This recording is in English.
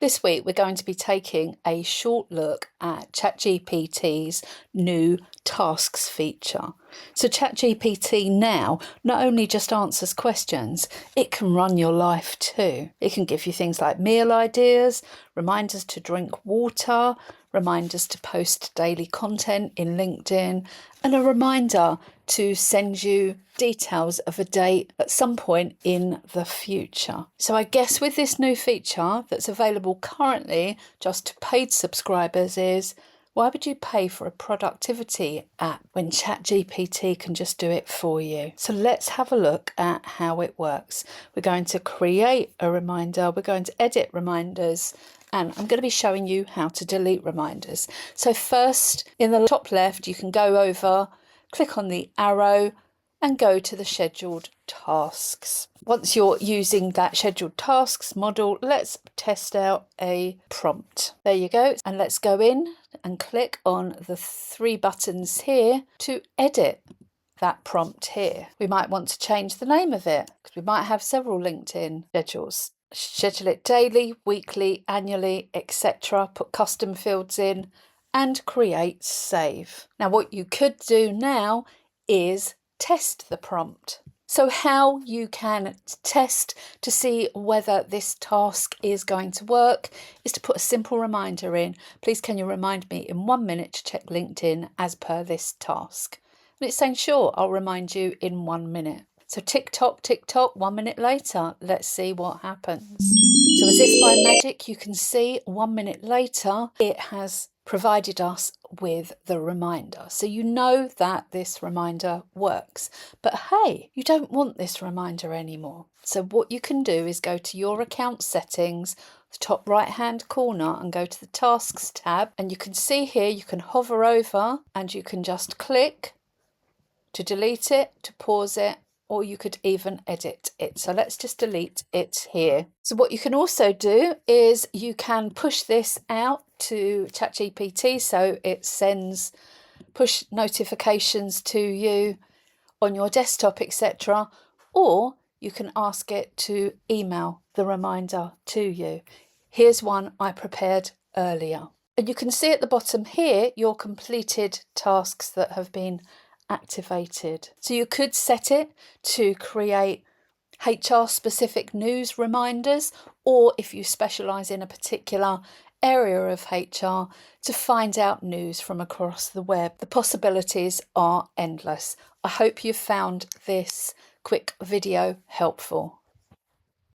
This week, we're going to be taking a short look at ChatGPT's new tasks feature. So ChatGPT now not only just answers questions, it can run your life too. It can give you things like meal ideas, reminders to drink water, reminders to post daily content in LinkedIn, and a reminder to send you details of a date at some point in the future. So I guess with this new feature that's available currently just to paid subscribers is, why would you pay for a productivity app when ChatGPT can just do it for you? So let's have a look at how it works. We're going to create a reminder, we're going to edit reminders, and I'm going to be showing you how to delete reminders. So first, in the top left, you can go over, click on the arrow and go to the scheduled tasks. Once you're using that scheduled tasks model, let's test out a prompt. There you go. And let's go in and click on the three buttons here to edit that prompt here. We might want to change the name of it because we might have several LinkedIn schedules. Schedule it daily, weekly, annually, etc. Put custom fields in and create save. Now what you could do now is test the prompt. So how you can test to see whether this task is going to work is to put a simple reminder in. Please can you remind me in 1 minute to check LinkedIn as per this task? And it's saying, sure, I'll remind you in 1 minute. So tick tock, 1 minute later, let's see what happens. So as if by magic, you can see 1 minute later, it has provided us with the reminder. So you know that this reminder works. But hey, you don't want this reminder anymore. So what you can do is go to your account settings, the top right hand corner, and go to the tasks tab. And you can see here, you can hover over and you can just click to delete it, to pause it, or you could even edit it. So let's just delete it here. So what you can also do is you can push this out to ChatGPT so it sends push notifications to you on your desktop, etc. Or you can ask it to email the reminder to you. Here's one I prepared earlier. And you can see at the bottom here your completed tasks that have been activated. So you could set it to create HR specific news reminders, or if you specialise in a particular area of HR, to find out news from across the web. The possibilities are endless. I hope you found this quick video helpful.